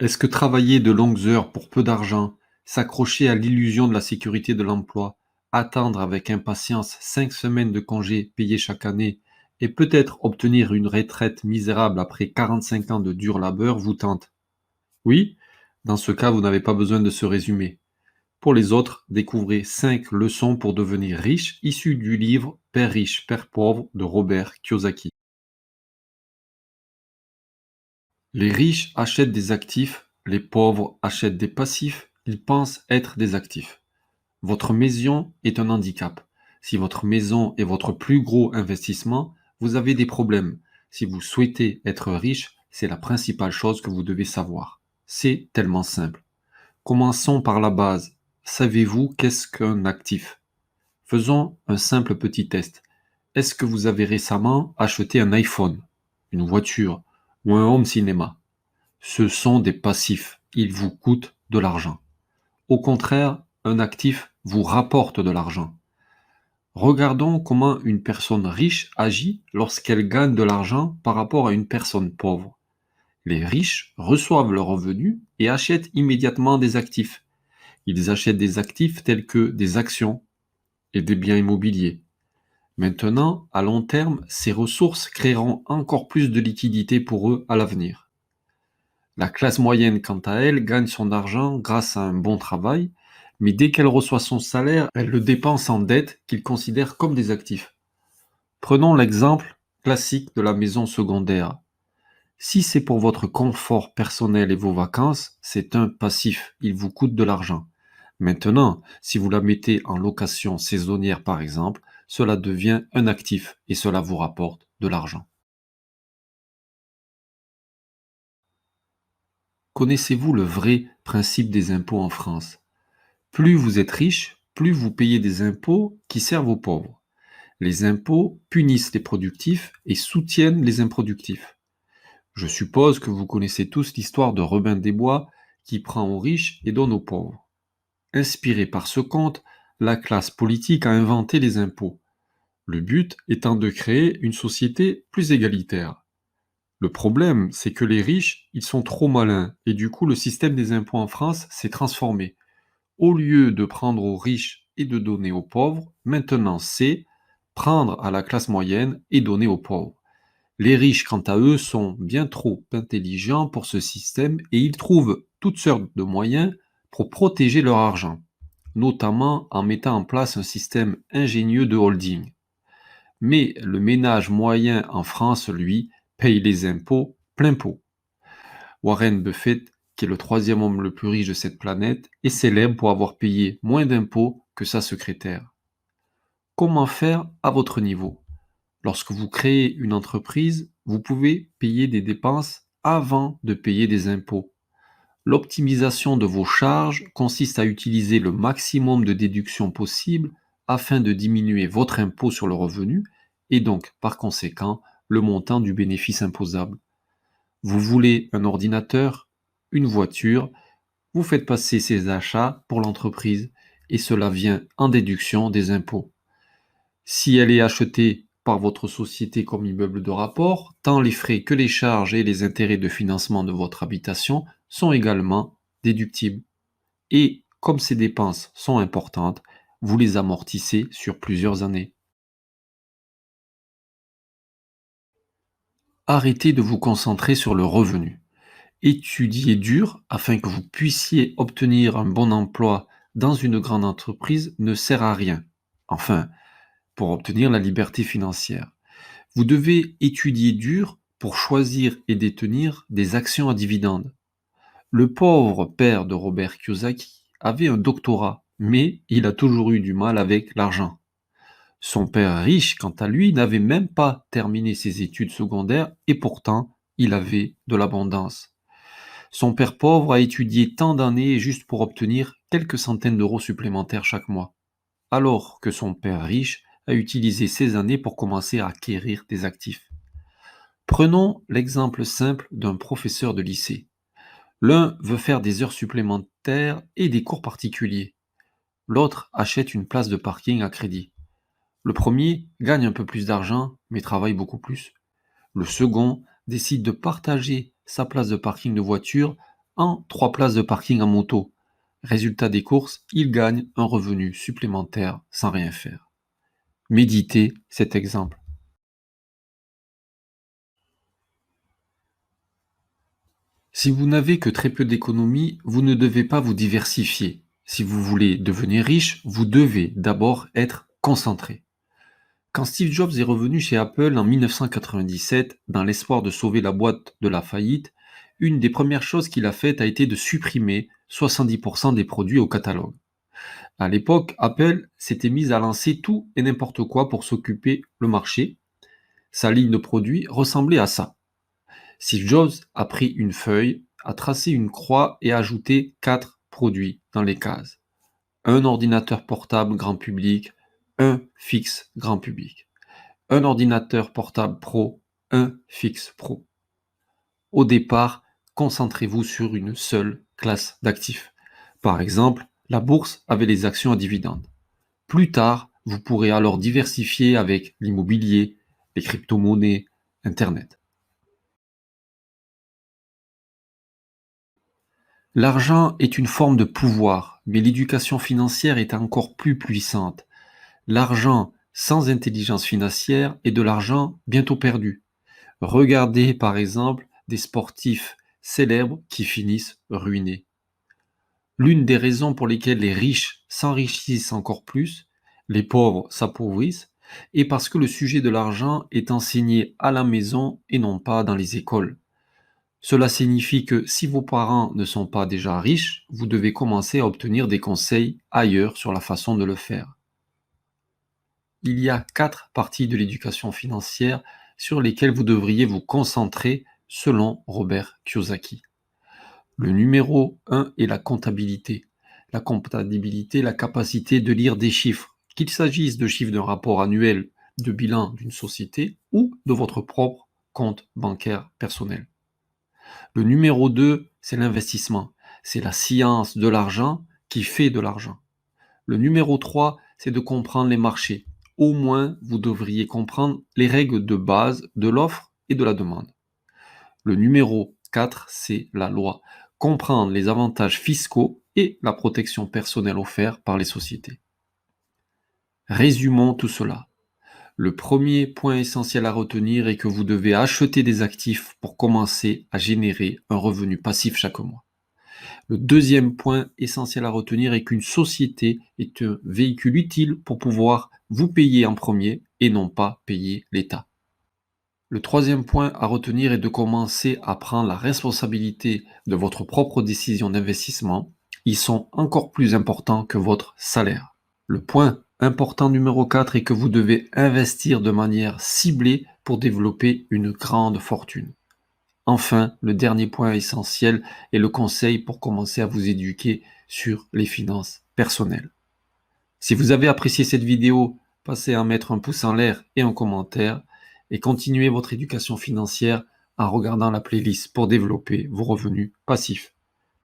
Est-ce que travailler de longues heures pour peu d'argent, s'accrocher à l'illusion de la sécurité de l'emploi, attendre avec impatience 5 semaines de congés payés chaque année et peut-être obtenir une retraite misérable après 45 ans de dur labeur vous tente? Oui? Dans ce cas, vous n'avez pas besoin de ce résumé. Pour les autres, découvrez 5 leçons pour devenir riche issues du livre Père riche, Père pauvre de Robert Kiyosaki. Les riches achètent des actifs, les pauvres achètent des passifs, ils pensent être des actifs. Votre maison est un handicap. Si votre maison est votre plus gros investissement, vous avez des problèmes. Si vous souhaitez être riche, c'est la principale chose que vous devez savoir. C'est tellement simple. Commençons par la base. Savez-vous qu'est-ce qu'un actif? Faisons un simple petit test. Est-ce que vous avez récemment acheté un iPhone, une voiture ou un home cinéma? Ce sont des passifs. Ils vous coûtent de l'argent. Au contraire, un actif vous rapporte de l'argent. Regardons comment une personne riche agit lorsqu'elle gagne de l'argent par rapport à une personne pauvre. Les riches reçoivent leurs revenus et achètent immédiatement des actifs. Ils achètent des actifs tels que des actions et des biens immobiliers. Maintenant, à long terme, ces ressources créeront encore plus de liquidités pour eux à l'avenir. La classe moyenne, quant à elle, gagne son argent grâce à un bon travail, mais dès qu'elle reçoit son salaire, elle le dépense en dettes qu'il considère comme des actifs. Prenons l'exemple classique de la maison secondaire. Si c'est pour votre confort personnel et vos vacances, c'est un passif, il vous coûte de l'argent. Maintenant, si vous la mettez en location saisonnière par exemple, cela devient un actif et cela vous rapporte de l'argent. Connaissez-vous le vrai principe des impôts en France? Plus vous êtes riche, plus vous payez des impôts qui servent aux pauvres. Les impôts punissent les productifs et soutiennent les improductifs. Je suppose que vous connaissez tous l'histoire de Robin des Bois qui prend aux riches et donne aux pauvres. Inspiré par ce conte, la classe politique a inventé les impôts, le but étant de créer une société plus égalitaire. Le problème, c'est que les riches, ils sont trop malins et du coup le système des impôts en France s'est transformé. Au lieu de prendre aux riches et de donner aux pauvres, maintenant c'est prendre à la classe moyenne et donner aux pauvres. Les riches, quant à eux, sont bien trop intelligents pour ce système et ils trouvent toutes sortes de moyens pour protéger leur argent, notamment en mettant en place un système ingénieux de holding. Mais le ménage moyen en France, lui, paye les impôts plein pot. Warren Buffett, qui est le troisième homme le plus riche de cette planète, est célèbre pour avoir payé moins d'impôts que sa secrétaire. Comment faire à votre niveau? Lorsque vous créez une entreprise, vous pouvez payer des dépenses avant de payer des impôts. L'optimisation de vos charges consiste à utiliser le maximum de déductions possible afin de diminuer votre impôt sur le revenu et donc, par conséquent, le montant du bénéfice imposable. Vous voulez un ordinateur, une voiture, vous faites passer ces achats pour l'entreprise et cela vient en déduction des impôts. Si elle est achetée par votre société comme immeuble de rapport, tant les frais que les charges et les intérêts de financement de votre habitation sont également déductibles. Et comme ces dépenses sont importantes, vous les amortissez sur plusieurs années. Arrêtez de vous concentrer sur le revenu. Étudier dur afin que vous puissiez obtenir un bon emploi dans une grande entreprise ne sert à rien. Enfin, pour obtenir la liberté financière. Vous devez étudier dur pour choisir et détenir des actions à dividendes. Le pauvre père de Robert Kiyosaki avait un doctorat, mais il a toujours eu du mal avec l'argent. Son père riche, quant à lui, n'avait même pas terminé ses études secondaires et pourtant il avait de l'abondance. Son père pauvre a étudié tant d'années juste pour obtenir quelques centaines d'euros supplémentaires chaque mois, alors que son père riche a utilisé ces années pour commencer à acquérir des actifs. Prenons l'exemple simple d'un professeur de lycée. L'un veut faire des heures supplémentaires et des cours particuliers. L'autre achète une place de parking à crédit. Le premier gagne un peu plus d'argent, mais travaille beaucoup plus. Le second décide de partager sa place de parking de voiture en 3 places de parking en moto. Résultat des courses, il gagne un revenu supplémentaire sans rien faire. Méditez cet exemple. Si vous n'avez que très peu d'économies, vous ne devez pas vous diversifier. Si vous voulez devenir riche, vous devez d'abord être concentré. Quand Steve Jobs est revenu chez Apple en 1997, dans l'espoir de sauver la boîte de la faillite, une des premières choses qu'il a faites a été de supprimer 70% des produits au catalogue. À l'époque, Apple s'était mise à lancer tout et n'importe quoi pour s'occuper le marché. Sa ligne de produits ressemblait à ça. Steve Jobs a pris une feuille, a tracé une croix et a ajouté 4 produits dans les cases. Un ordinateur portable grand public, un fixe grand public. Un ordinateur portable pro, un fixe pro. Au départ, concentrez-vous sur une seule classe d'actifs. Par exemple, la bourse avait les actions à dividendes. Plus tard, vous pourrez alors diversifier avec l'immobilier, les crypto-monnaies, Internet. L'argent est une forme de pouvoir, mais l'éducation financière est encore plus puissante. L'argent sans intelligence financière est de l'argent bientôt perdu. Regardez par exemple des sportifs célèbres qui finissent ruinés. L'une des raisons pour lesquelles les riches s'enrichissent encore plus, les pauvres s'appauvrissent, est parce que le sujet de l'argent est enseigné à la maison et non pas dans les écoles. Cela signifie que si vos parents ne sont pas déjà riches, vous devez commencer à obtenir des conseils ailleurs sur la façon de le faire. Il y a 4 parties de l'éducation financière sur lesquelles vous devriez vous concentrer selon Robert Kiyosaki. Le numéro 1 est la comptabilité. La comptabilité, la capacité de lire des chiffres, qu'il s'agisse de chiffres d'un rapport annuel, de bilan d'une société ou de votre propre compte bancaire personnel. Le numéro 2, c'est l'investissement. C'est la science de l'argent qui fait de l'argent. Le numéro 3, c'est de comprendre les marchés. Au moins, vous devriez comprendre les règles de base de l'offre et de la demande. Le numéro 4, c'est la loi. Comprendre les avantages fiscaux et la protection personnelle offerte par les sociétés. Résumons tout cela. Le premier point essentiel à retenir est que vous devez acheter des actifs pour commencer à générer un revenu passif chaque mois. Le deuxième point essentiel à retenir est qu'une société est un véhicule utile pour pouvoir vous payer en premier et non pas payer l'État. Le troisième point à retenir est de commencer à prendre la responsabilité de votre propre décision d'investissement. Ils sont encore plus importants que votre salaire. Le point important numéro 4 est que vous devez investir de manière ciblée pour développer une grande fortune. Enfin, le dernier point essentiel est le conseil pour commencer à vous éduquer sur les finances personnelles. Si vous avez apprécié cette vidéo, passez à mettre un pouce en l'air et un commentaire et continuez votre éducation financière en regardant la playlist pour développer vos revenus passifs.